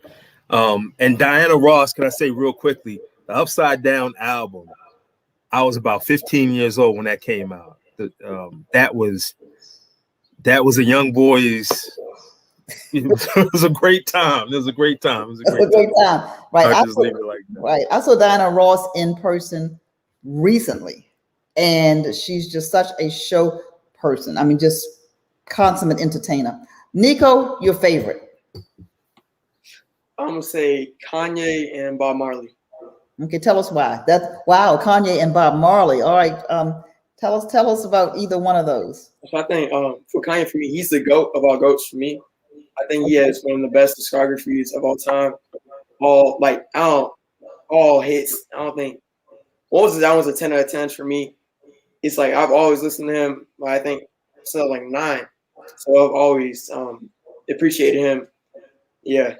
[SPEAKER 5] and Diana Ross. Can I say real quickly, the Upside Down album? I was about 15 years old when that came out. That was a young boy's. It was a great time. It was a great time.
[SPEAKER 1] Right. I saw Diana Ross in person recently, and she's just such a show person. just consummate entertainer. Nico, your favorite?
[SPEAKER 3] I'm gonna say Kanye and Bob Marley.
[SPEAKER 1] Okay, tell us why. Wow, Kanye and Bob Marley. All right, tell us about either one of those.
[SPEAKER 3] So I think for Kanye, for me, he's the GOAT of all GOATs for me. I think he has one of the best discographies of all time. All hits. I don't think that was a 10 out of 10 for me. It's like I've always listened to him. I think so, 9. So I've always appreciated him. Yeah,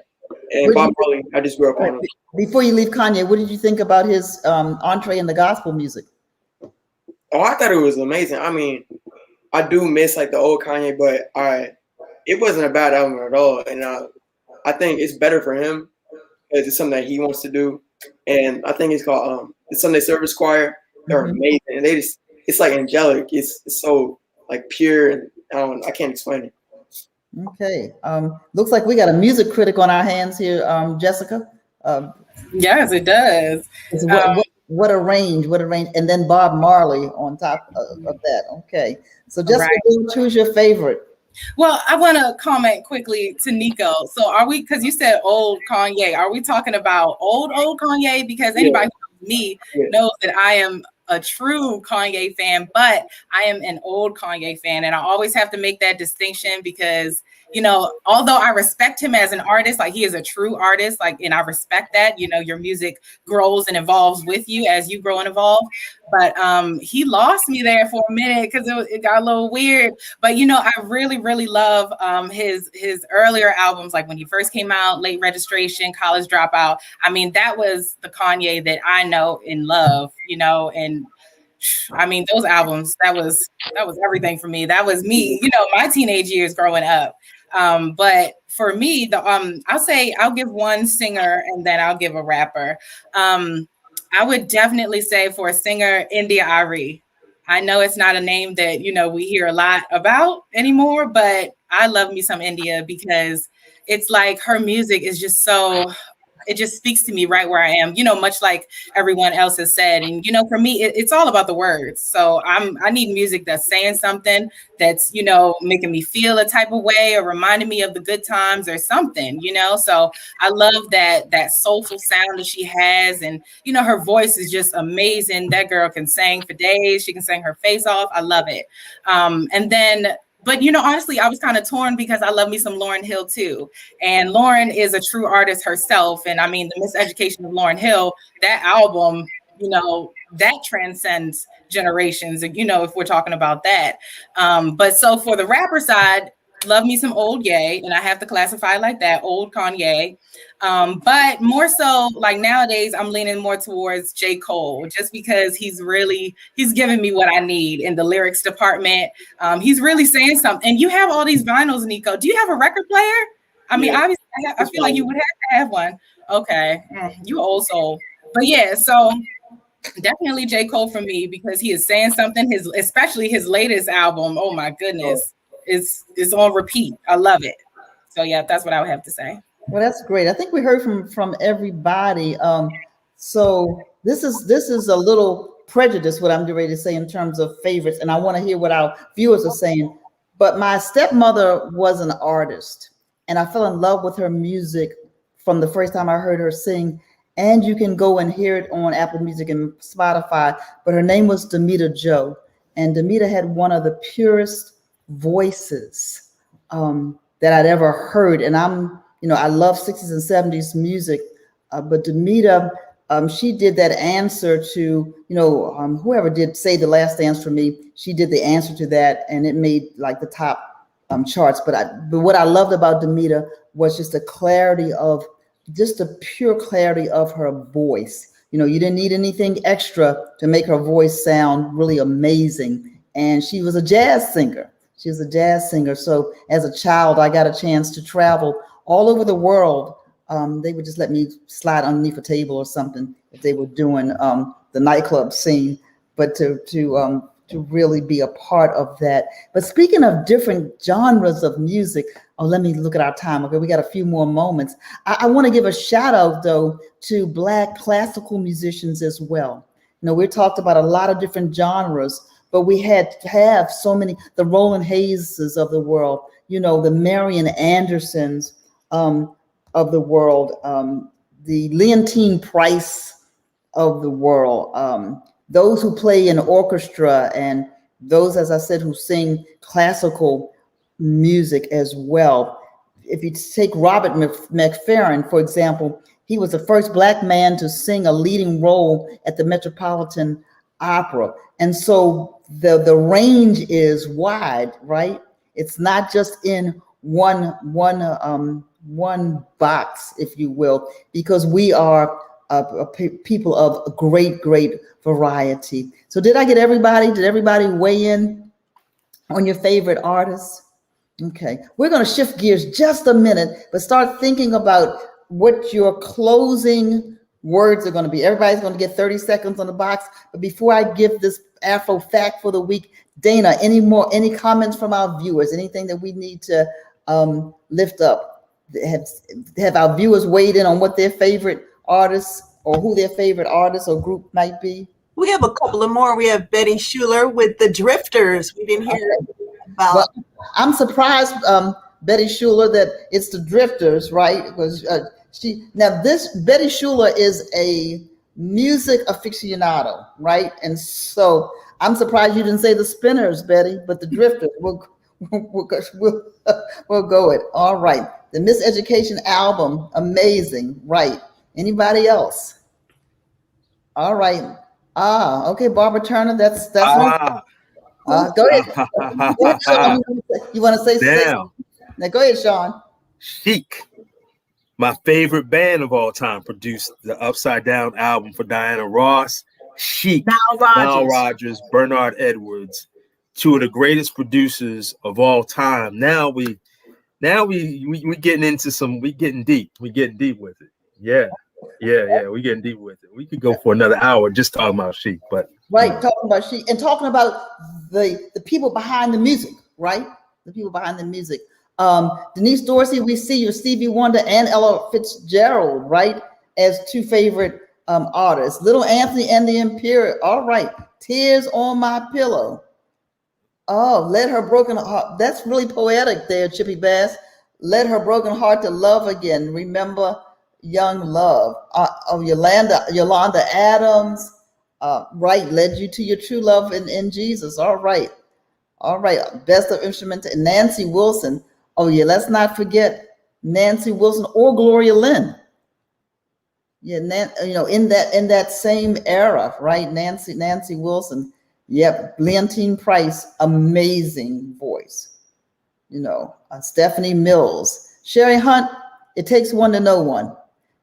[SPEAKER 3] and Bob Marley, I just grew up on him.
[SPEAKER 1] Before you leave Kanye, what did you think about his entree in the gospel music?
[SPEAKER 3] Oh, I thought it was amazing. I do miss the old Kanye, but it wasn't a bad album at all. And I think it's better for him because it's something that he wants to do. And I think it's called the Sunday Service Choir. They're amazing. And it's angelic. It's so pure, and I can't explain it.
[SPEAKER 1] Okay. Looks like we got a music critic on our hands here, Jessica.
[SPEAKER 4] Yes, it does.
[SPEAKER 1] What a range. And then Bob Marley on top of that. Okay. So Jessica, choose your favorite.
[SPEAKER 4] Well, I want to comment quickly to Nico. So are we, because you said old Kanye, are we talking about old Kanye? Because anybody who knows me knows that I am a true Kanye fan, but I am an old Kanye fan. And I always have to make that distinction because, although I respect him as an artist, he is a true artist, and I respect that, your music grows and evolves with you as you grow and evolve. But he lost me there for a minute because it got a little weird. But I really, really love his earlier albums, like when he first came out, Late Registration, College Dropout. I mean, that was the Kanye that I know and love, and I mean, those albums, that was everything for me. That was me, my teenage years growing up. But for me, I'll give one singer and then I'll give a rapper. I would definitely say for a singer, India Arie. I know it's not a name that, we hear a lot about anymore, but I love me some India because it's like her music is just it just speaks to me right where I am, much like everyone else has said. And, for me, it's all about the words. So I need music that's saying something, that's, making me feel a type of way or reminding me of the good times or something, So I love that soulful sound that she has. And, her voice is just amazing. That girl can sing for days. She can sing her face off. I love it. But, honestly, I was kind of torn because I love me some Lauryn Hill, too. And Lauryn is a true artist herself. And I mean, the Miseducation of Lauryn Hill, that album, that transcends generations. And, if we're talking about that. But so for the rapper side, love me some old Ye. And I have to classify like that, old Kanye. But more so like nowadays, I'm leaning more towards J. Cole, just because he's giving me what I need in the lyrics department. He's really saying something. And you have all these vinyls, Nico. Do you have a record player? I mean, obviously, I feel like you would have to have one. Okay. You old soul. But yeah, so definitely J. Cole for me, because he is saying something. Especially his latest album. Oh my goodness. It's on repeat. I love it. So yeah, that's what I would have to say.
[SPEAKER 1] Well, that's great. I think we heard from everybody. So this is a little prejudice, what I'm getting ready to say in terms of favorites, and I want to hear what our viewers are saying. But my stepmother was an artist, and I fell in love with her music from the first time I heard her sing. And you can go and hear it on Apple Music and Spotify. But her name was Demita Jo, and Demita had one of the purest voices that I'd ever heard. And I love 60s and 70s music, but Demita, she did that answer to, whoever did Say the Last Dance for Me, she did the answer to that, and it made like the top charts. But what I loved about Demita was just the pure clarity of her voice. You didn't need anything extra to make her voice sound really amazing. And she was a jazz singer. So as a child, I got a chance to travel all over the world. They would just let me slide underneath a table or something if they were doing the nightclub scene, but to really be a part of that. But speaking of different genres of music, let me look at our time. Okay, we got a few more moments. I want to give a shout out though to Black classical musicians as well. We talked about a lot of different genres, but we had to have so many, the Roland Hayeses of the world, the Marian Andersons of the world, the Leontine Price of the world, those who play in orchestra, and those, as I said, who sing classical music as well. If you take Robert McFerrin, for example, he was the first Black man to sing a leading role at the Metropolitan Opera. And so the range is wide, right? It's not just in one box, if you will, because we are people of great variety. So did I get everybody? Did everybody weigh in on your favorite artists? Okay, we're going to shift gears just a minute, but start thinking about what your closing words are going to be. Everybody's going to get 30 seconds on the box. But before I give this Afro fact for the week, Dana, any comments from our viewers? Anything that we need to lift up? Have our viewers weighed in on what their favorite artists or who their favorite artist or group might be?
[SPEAKER 2] We have a couple of more. We have Betty Schuler with the Drifters. We didn't hear about.
[SPEAKER 1] Well, I'm surprised, Betty Schuler, that it's the Drifters, right? Because Betty Schuler is a music aficionado, right? And so I'm surprised you didn't say the Spinners, Betty, but the Drifters. We'll go it. All right. The Miseducation album, amazing, right? Anybody else? All right. Ah, okay, Barbara Turner. That's her.
[SPEAKER 5] Ah,
[SPEAKER 1] Go ahead. Go ahead, Sean. You want to say
[SPEAKER 5] Damn.
[SPEAKER 1] something? Now go ahead, Sean.
[SPEAKER 5] Chic, my favorite band of all time, produced the Upside Down album for Diana Ross. Chic, Nile Rodgers, Bernard Edwards, two of the greatest producers of all time. Now we getting into we getting deep with it. Yeah, we getting deep with it. We could go for another hour just talking about Chic, but
[SPEAKER 1] right, talking about Chic and talking about the people behind the music, right? The people behind the music. Denise Dorsey, we see you, Stevie Wonder and Ella Fitzgerald, right, as two favorite artists. Little Anthony and the Imperial. All right, Tears on My Pillow. Oh, let her broken heart. That's really poetic there, Chippy Bass. Let her broken heart to love again. Remember young love. Yolanda Adams. Right, led you to your true love in Jesus. All right. Best of instrumental. Nancy Wilson. Oh yeah, let's not forget Nancy Wilson or Gloria Lynn. Yeah, in that same era, right? Nancy Wilson. Yep, Leontine Price, amazing voice. Stephanie Mills, Sherry Hunt. It takes one to know one.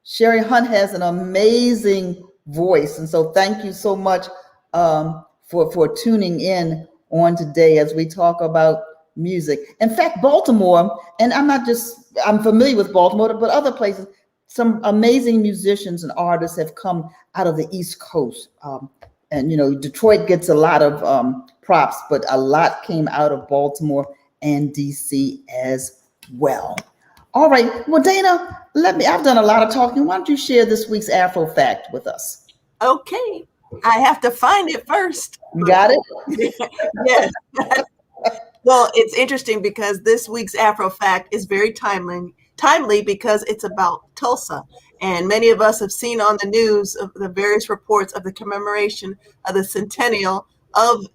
[SPEAKER 1] Sherry Hunt has an amazing voice, and so thank you so much for tuning in on today as we talk about music. In fact, Baltimore, and I'm familiar with Baltimore, but other places, some amazing musicians and artists have come out of the East Coast. And Detroit gets a lot of props, but a lot came out of Baltimore and DC as well. All right, well, Dana, I've done a lot of talking. Why don't you share this week's Afro fact with us?
[SPEAKER 2] Okay, I have to find it first.
[SPEAKER 1] You got it?
[SPEAKER 2] Yes. Well, it's interesting because this week's Afro fact is very timely because it's about Tulsa. And many of us have seen on the news of the various reports of the commemoration of the centennial of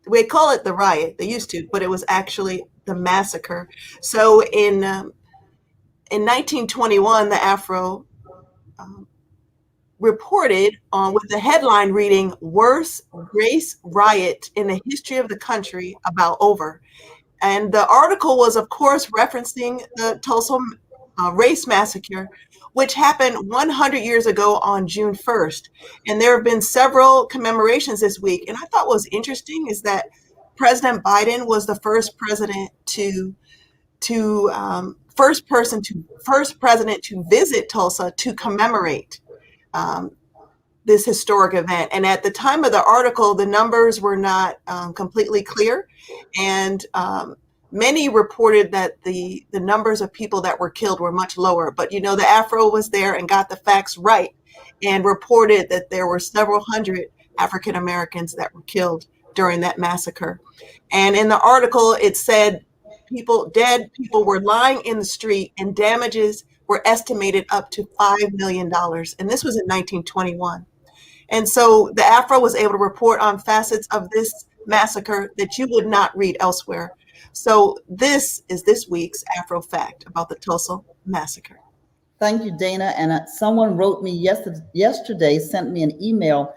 [SPEAKER 2] we call it the riot, they used to, but it was actually the massacre. So in 1921, the Afro reported on with the headline reading, "Worst Race Riot in the History of the Country About Over." And the article was, of course, referencing the Tulsa race massacre, which happened 100 years ago on June 1st. And there have been several commemorations this week. And I thought what was interesting is that President Biden was the first president first president to visit Tulsa to commemorate this historic event. And at the time of the article, the numbers were not completely clear. And many reported that the numbers of people that were killed were much lower. But, the Afro was there and got the facts right and reported that there were several hundred African Americans that were killed during that massacre. And in the article, it said dead people were lying in the street and damages were estimated up to $5 million. And this was in 1921. And so the Afro was able to report on facets of this massacre that you would not read elsewhere. So this is this week's Afro fact about the Tulsa massacre.
[SPEAKER 1] Thank you, Dana. And someone wrote me yesterday, sent me an email.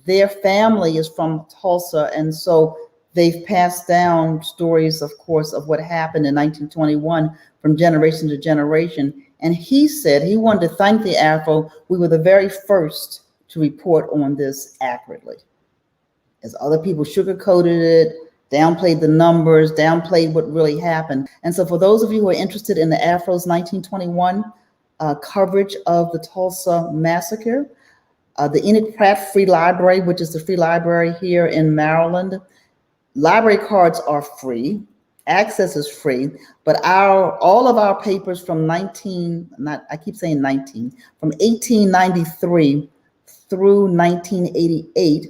[SPEAKER 1] Their family is from Tulsa, and so they've passed down stories, of course, of what happened in 1921 from generation to generation. And he said he wanted to thank the Afro. We were the very first to report on this accurately. As other people sugarcoated it, downplayed the numbers, downplayed what really happened. And so for those of you who are interested in the Afro's 1921 coverage of the Tulsa massacre, the Enoch Pratt Free Library, which is the free library here in Maryland, library cards are free, access is free, but all of our papers from 1893 through 1988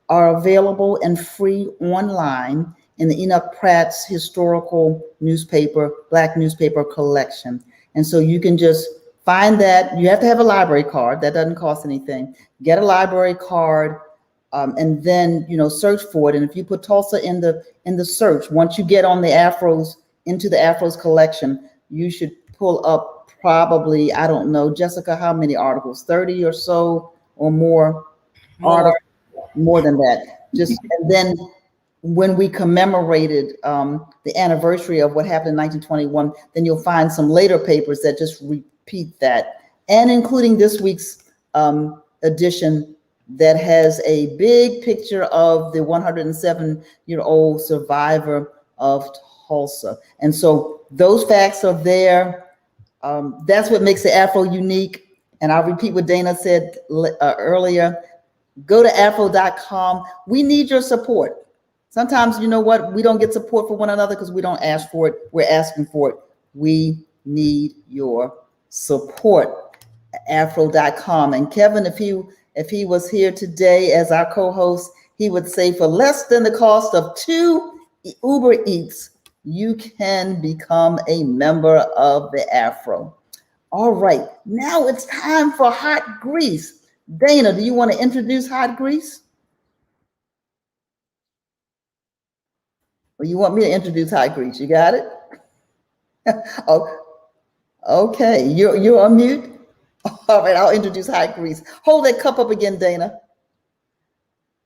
[SPEAKER 1] are available and free online in the Enoch Pratt's historical newspaper, Black newspaper collection. And so you can just find that. You have to have a library card. That doesn't cost anything. Get a library card, and then search for it. And if you put Tulsa in the search, once you get on the Afros into the Afros collection, you should pull up probably, I don't know, Jessica, how many articles? 30 or so or more. article, more than that. Just and then when we commemorated the anniversary of what happened in 1921, then you'll find some later papers that just repeat that, and including this week's edition that has a big picture of the 107-year-old survivor of Tulsa. And so those facts are there. That's what makes the Afro unique. And I'll repeat what Dana said earlier. Go to afro.com. We need your support. Sometimes, you know what, we don't get support for one another because we don't ask for it. We're asking for it. We need your support. Afro.com. And Kevin, if he was here today as our co-host, he would say for less than the cost of 2 Uber Eats, you can become a member of the Afro. All right, now it's time for Hot Grease. Dana, do you want to introduce Hot Grease? Or you want me to introduce Hot Grease? You got it? Oh, okay, you're on mute? All right, I'll introduce Hot Grease. Hold that cup up again, Dana.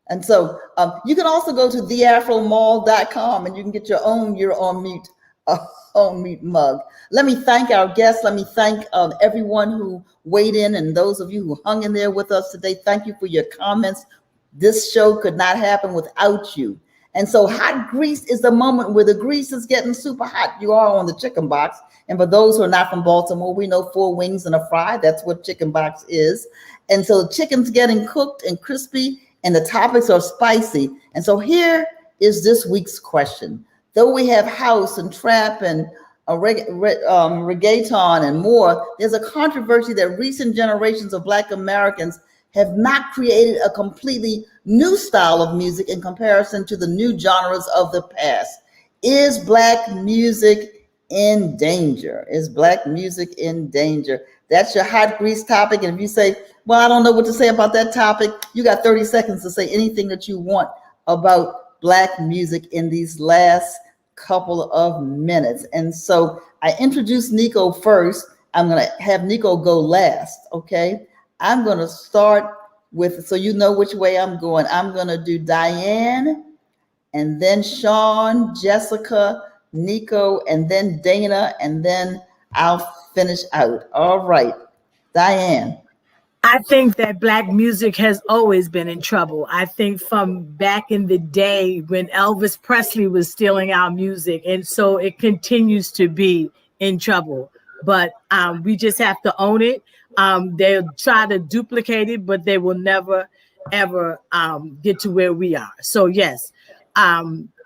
[SPEAKER 1] And so you can also go to theafromall.com and you can get your own You're on Mute mug. Let me thank our guests. Let me thank everyone who weighed in and those of you who hung in there with us today. Thank you for your comments. This show could not happen without you. And so Hot Grease is the moment where the grease is getting super hot. You are on the Chicken BOXX. And for those who are not from Baltimore, we know 4 wings and a fry. That's what Chicken BOXX is. And so the chicken's getting cooked and crispy and the topics are spicy. And so here is this week's question. Though we have house and trap and reggaeton and more, there's a controversy that recent generations of Black Americans have not created a completely new style of music in comparison to the new genres of the past. Is Black music in danger? Is Black music in danger? That's your Hot Grease topic. And if you say, well, I don't know what to say about that topic, you got 30 seconds to say anything that you want about Black music in these last couple of minutes. And so I introduced Nico first. I'm going to have Nico go last, okay? I'm going to start with, so you know which way I'm going. I'm going to do Diane, and then Sean, Jessica, Nico, and then Dana, and then I'll finish out. All right, Diane.
[SPEAKER 6] I think that Black music has always been in trouble. I think from back in the day when Elvis Presley was stealing our music, and so it continues to be in trouble. But we just have to own it. They'll try to duplicate it, but they will never, ever get to where we are. So yes,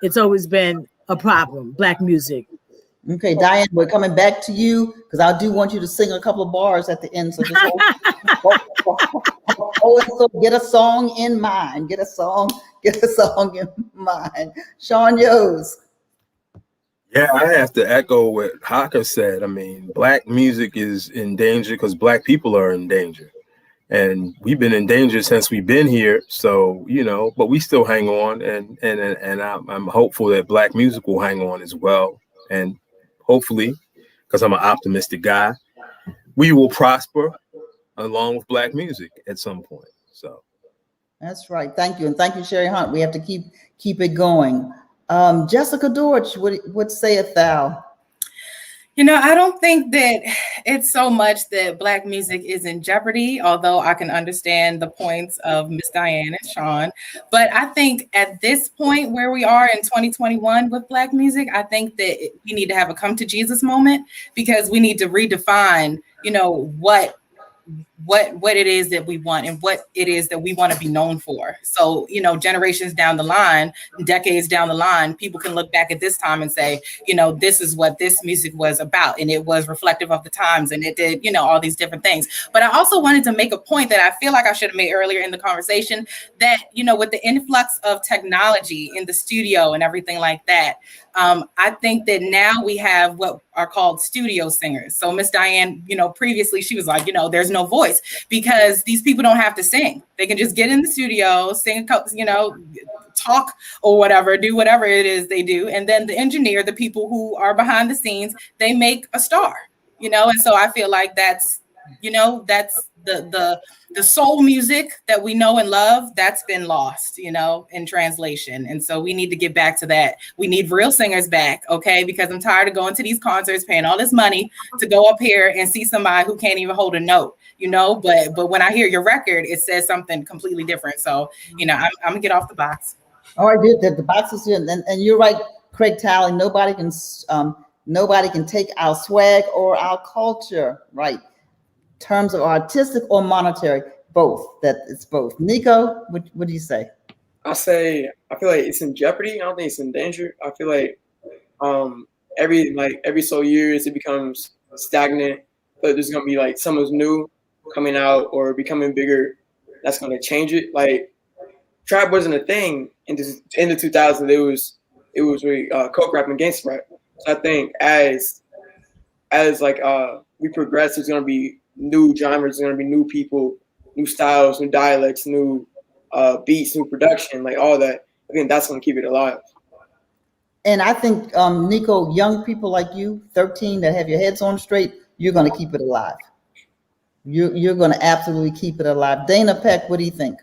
[SPEAKER 6] it's always been a problem, Black music.
[SPEAKER 1] Okay, Diane, we're coming back to you because I do want you to sing a couple of bars at the end. So just get a song in mind. Get a song in mind. Sean Yos.
[SPEAKER 5] Yeah, I have to echo what Hacker said. I mean, Black music is in danger because Black people are in danger. And we've been in danger since we've been here. So, you know, but we still hang on. And I'm hopeful that Black music will hang on as well. And hopefully, because I'm an optimistic guy, we will prosper along with Black music at some point. So
[SPEAKER 1] that's right. Thank you. And thank you, Sherry Hunt. We have to keep it going. Jessica Dortch, what sayeth thou?
[SPEAKER 4] You know, I don't think that it's so much that Black music is in jeopardy, although I can understand the points of Miss Diane and Sean. But I think at this point where we are in 2021 with Black music, I think that we need to have a come to Jesus moment because we need to redefine, you know, what it is that we want and what it is that we want to be known for. So, you know, generations down the line, decades down the line, people can look back at this time and say, you know, this is what this music was about. And it was reflective of the times and it did, you know, all these different things. But I also wanted to make a point that I feel like I should have made earlier in the conversation that, you know, with the influx of technology in the studio and everything like that, I think that now we have what are called studio singers. So Miss Diane, you know, previously she was like, you know, there's no voice because these people don't have to sing. They can just get in the studio, sing, you know, talk or whatever, do whatever it is they do. And then the engineer, the people who are behind the scenes, they make a star, you know? And so I feel like that's You know, that's the soul music that we know and love, that's been lost, you know, in translation. And so we need to get back to that. We need real singers back, okay? Because I'm tired of going to these concerts, paying all this money to go up here and see somebody who can't even hold a note, you know? But when I hear your record, it says something completely different. So, you know, I'm gonna get off the box.
[SPEAKER 1] All right, the box is here, and you're right, Craig Talley. Nobody can take our swag or our culture, right? Terms of artistic or monetary, both. That it's both. Nico, what do you say?
[SPEAKER 3] I feel like it's in jeopardy. I don't think it's in danger. I feel like every so years it becomes stagnant, but there's gonna be like someone's new coming out or becoming bigger. That's gonna change it. Like trap wasn't a thing in the 2000s. It was really coke rap and gangsta rap. So I think as like we progress, there's gonna be new genres, there's gonna be new people, new styles, new dialects, new beats, new production, like all that. I think that's gonna keep it alive.
[SPEAKER 1] And I think, Nico, young people like you, 13, that have your heads on straight, you're gonna keep it alive. You're gonna absolutely keep it alive. Dana, Peck, what do you think?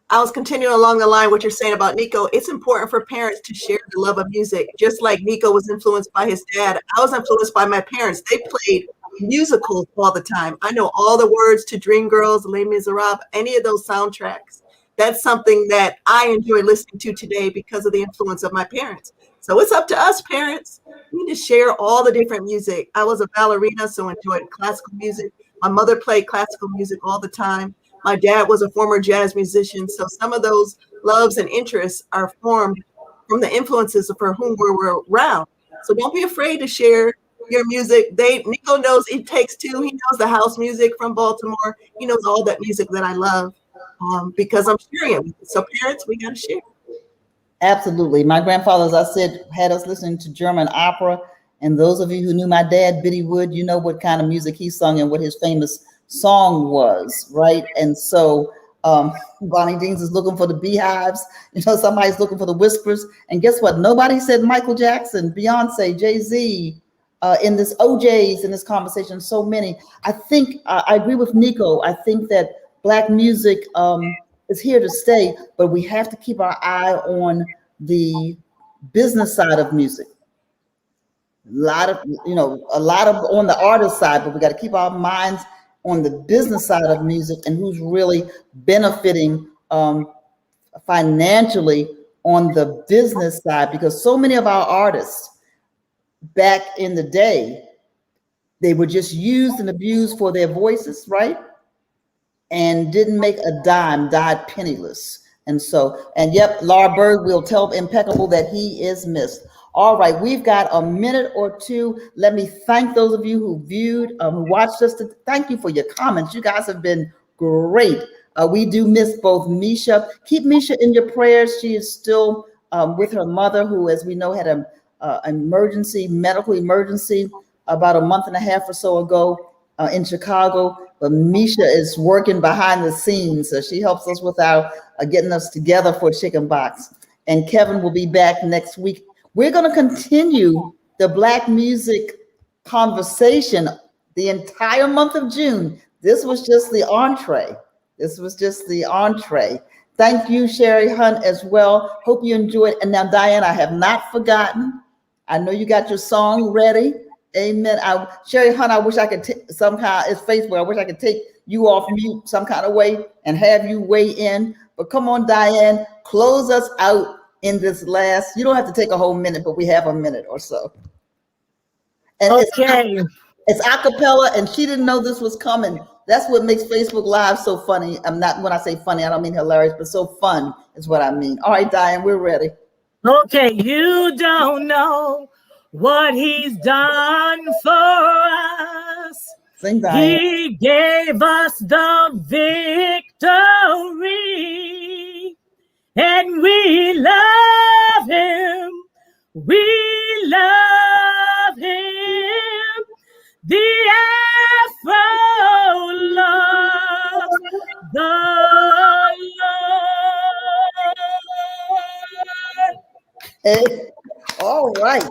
[SPEAKER 2] I was continuing along the line what you're saying about Nico. It's important for parents to share the love of music. Just like Nico was influenced by his dad, I was influenced by my parents. They played musicals all the time. I know all the words to Dreamgirls, Les Miserables, any of those soundtracks. That's something that I enjoy listening to today because of the influence of my parents. So it's up to us, parents. We need to share all the different music. I was a ballerina, so enjoyed classical music. My mother played classical music all the time. My dad was a former jazz musician, so some of those loves and interests are formed from the influences for whom we're around. So don't be afraid to share your music. Nico knows It Takes Two. He knows the house music from Baltimore. He knows all that music that I love because I'm sharing it. So parents, we got to share.
[SPEAKER 1] Absolutely. My grandfather, as I said, had us listening to German opera. And those of you who knew my dad, Biddy Wood, you know what kind of music he sung and what his famous song was, right? And so Bonnie Deans is looking for the beehives. You know, somebody's looking for the whispers. And guess what? Nobody said Michael Jackson, Beyonce, Jay-Z, in this OJs, in this conversation, so many. I think I agree with Nico. I think that Black music is here to stay, but we have to keep our eye on the business side of music. A lot of on the artist side, but we got to keep our minds on the business side of music and who's really benefiting financially on the business side, because so many of our artists back in the day, they were just used and abused for their voices, right? And didn't make a dime, died penniless. And yep, Laura Berg will tell Impeccable that he is missed. All right, we've got a minute or two. Let me thank those of you who viewed, who watched us. Thank you for your comments. You guys have been great. We do miss both Misha. Keep Misha in your prayers. She is still with her mother, who, as we know, had an medical emergency about a month and a half or so ago in Chicago. But Misha is working behind the scenes, so she helps us with our getting us together for Chicken BOXX. And Kevin will be back next week. We're going to continue the Black music conversation the entire month of June. This was just the entree. Thank you, Sherry Hunt, as well. Hope you enjoyed. And now, Diane, I have not forgotten. I know you got your song ready. Amen. Sherry Hunt, I wish I could somehow, it's Facebook, I wish I could take you off mute some kind of way and have you weigh in. But come on, Diane, close us out in this last, you don't have to take a whole minute, but we have a minute or so. And
[SPEAKER 6] okay.
[SPEAKER 1] It's a cappella, and she didn't know this was coming. That's what makes Facebook Live so funny. When I say funny, I don't mean hilarious, but so fun is what I mean. All right, Diane, we're ready.
[SPEAKER 6] Okay, you don't know what he's done for us.
[SPEAKER 1] Sing, Diane.
[SPEAKER 6] He gave us the victory, and we love him. We love him. The Afro loves the Lord.
[SPEAKER 1] Hey, all right.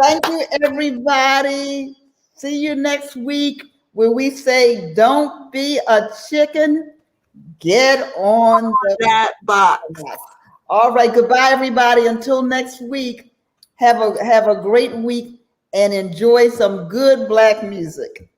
[SPEAKER 1] Thank you, everybody. See you next week where we say, don't be a chicken, get on
[SPEAKER 2] that box.
[SPEAKER 1] All right, goodbye, everybody. Until next week, have a great week and enjoy some good Black music.